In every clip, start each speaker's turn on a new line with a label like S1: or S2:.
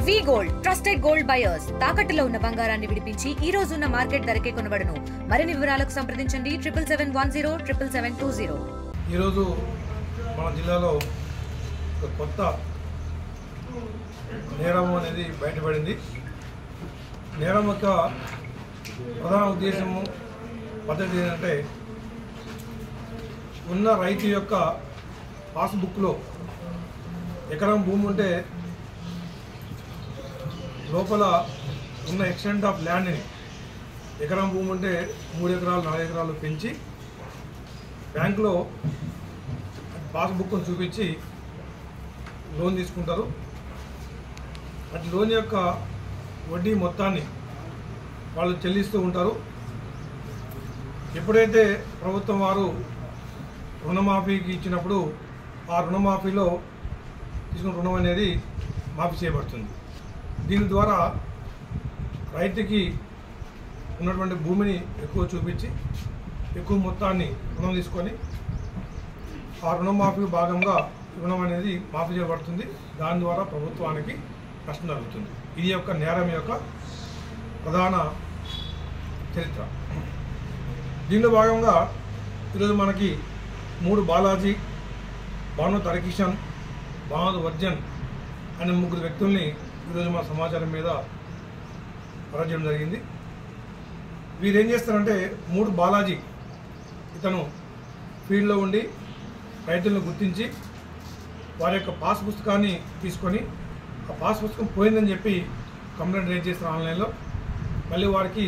S1: వి gold trusted gold buyers తాకట్టులో ఉన్న బంగారాన్ని విడిపించి ఈ రోజు ఉన్న మార్కెట్ ధరకే కొనబడును. మరిన్ని వివరాలకు సంప్రదించండి 7771077720.
S2: ఈ రోజు మన జిల్లాలో ఒక కొత్త నేరం అనేది బయటపడింది. నేరం యొక్క ప్రధాన ఉద్దేశము పద్ధతి ఏంటంటే ఉన్న రైతు యొక్క పాస్బుక్లో ఎకరం భూమి ఉంటే లోపల ఉన్న ఎక్స్టెంట్ ఆఫ్ ల్యాండ్ని ఎకరం భూమి ఉంటే 3 ఎకరాలు 4 ఎకరాలు పెంచి బ్యాంకులో పాస్బుక్ను చూపించి లోన్ తీసుకుంటారు. అటు లోన్ యొక్క వడ్డీ మొత్తాన్ని వాళ్ళు చెల్లిస్తూ ఉంటారు. ఎప్పుడైతే ప్రభుత్వం వారు రుణమాఫీకి ఇచ్చినప్పుడు ఆ రుణమాఫీలో తీసుకున్న రుణం అనేది మాఫీ చేయబడుతుంది. దీని ద్వారా రైతుకి ఉన్నటువంటి భూమిని ఎక్కువ చూపించి ఎక్కువ మొత్తాన్ని రుణం తీసుకొని ఆ రుణమాఫీ భాగంగా రుణం అనేది మాఫీ చేయబడుతుంది. దాని ద్వారా ప్రభుత్వానికి నష్టం జరుగుతుంది. ఇది యొక్క నేరం యొక్క ప్రధాన చరిత్ర. దీనిలో భాగంగా ఈరోజు మనకి 3 బాలాజీ, భాను తరకిషన్, భాను వర్జన్ అనే 3 వ్యక్తుల్ని ఈరోజు మన సమాచారం మీద అరెస్ట్ చేయడం జరిగింది. వీరు ఏం చేస్తారంటే 3 బాలాజీ ఇతను ఫీల్డ్లో ఉండి రైతులను గుర్తించి వారి యొక్క పాస్ పుస్తకాన్ని తీసుకొని ఆ పాస్ పుస్తకం పోయిందని చెప్పి కంప్లైంట్ రేజ్ చేస్తారు ఆన్లైన్లో. మళ్ళీ వారికి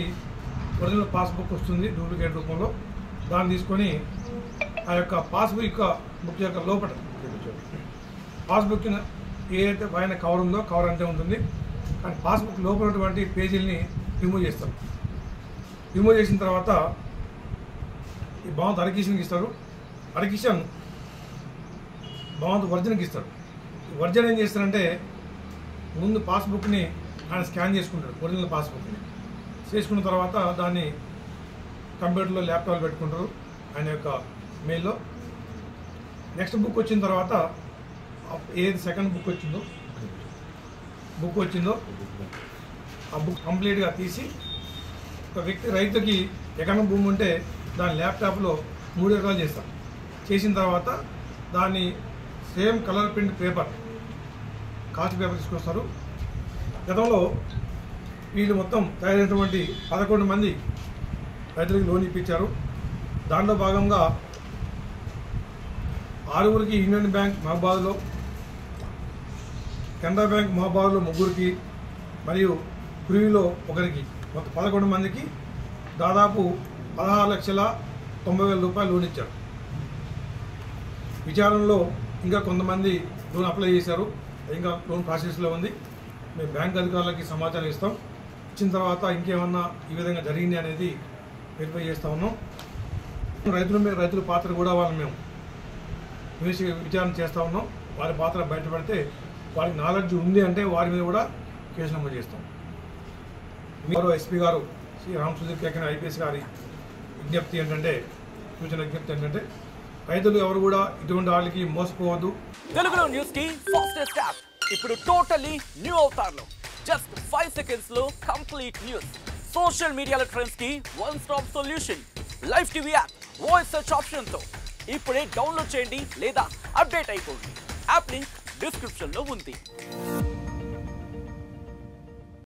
S2: ఒరిజినల్ పాస్బుక్ వస్తుంది డూప్లికేట్ రూపంలో. దాన్ని తీసుకొని ఆ యొక్క పాస్బుక్ యొక్క లోపల పాస్బుక్ ఏదైతే పైన కవర్ ఉందో కవర్ అంతే ఉంటుంది, కానీ పాస్బుక్ లోపల ఉన్నటువంటి పేజీలని రిమూవ్ చేస్తారు. రిమూవ్ చేసిన తర్వాత ఈ భావంత్ హరికిషన్కి ఇస్తారు. హరికిషన్ భావంత్ వర్జన్కి ఇస్తారు. వర్జన్ ఏం చేస్తారంటే ముందు పాస్బుక్ని ఆయన స్కాన్ చేసుకుంటాడు, ఒరిజినల్ పాస్బుక్ని చేసుకున్న తర్వాత దాన్ని కంప్యూటర్లో ల్యాప్టాప్లో పెట్టుకుంటారు ఆయన యొక్క మెయిల్లో. నెక్స్ట్ బుక్ వచ్చిన తర్వాత ఏది సెకండ్ బుక్ వచ్చిందో ఆ బుక్ కంప్లీట్గా తీసి ఒక వ్యక్తి రైతుకి ఎకరం భూమి ఉంటే దాని ల్యాప్టాప్లో 3 ఎకరాలు చేస్తారు. చేసిన తర్వాత దాన్ని same colour print paper cost paper తీసుకొస్తారు. గతంలో వీళ్ళు మొత్తం తయారైనటువంటి 11 మంది రైతులకు లోన్ ఇప్పించారు. దాంట్లో భాగంగా 6గురికి యూనియన్ బ్యాంక్ మహబాద్లో, కెనరా బ్యాంక్ మహబాద్లో 3గురికి మరియు కురివిలో 1కి మొత్తం 11 మందికి దాదాపు 16,90,000 రూపాయలు లోన్ ఇచ్చారు. విచారణలో ఇంకా కొంతమంది లోన్ అప్లై చేశారు, ఇంకా లోన్ ప్రాసెస్లో ఉంది. మేము బ్యాంక్ అధికారులకి సమాచారం ఇస్తాం. ఇచ్చిన తర్వాత ఇంకేమన్నా ఈ విధంగా జరిగింది అనేది వెరిఫై చేస్తూ ఉన్నాం. రైతుల పాత్ర కూడా వాళ్ళని మేము విచారణ చేస్తూ ఉన్నాం. వారి పాత్ర బయటపడితే వారికి నాలెడ్జ్ ఉంది అంటే వారి మీద కూడా కేసు నమోదు చేస్తాం. మీరు ఎస్పీ గారు శ్రీ రామ్ సుధీర్ కేకన్ ఐపీఎస్ గారి విజ్ఞప్తి ఏంటంటే రైతులు ఎవరు కూడా ఇటువంటి వాళ్ళకి మోసపోవద్దు.
S3: తెలుగులో న్యూస్ కి ఫాస్టెస్ట్ యాప్ ఇప్పుడు టోటల్లీ న్యూ అవతార్లో జస్ట్ 5 సెకండ్స్ లో కంప్లీట్ న్యూస్, సోషల్ మీడియాల ట్రెండ్స్ కి one stop solution, live TV app, voice search option తో ఇప్పుడే డౌన్లోడ్ చేయండి లేదా అప్డేట్ అయిపోండి. యాప్ లింక్ డిస్క్రిప్షన్ లో ఉంది.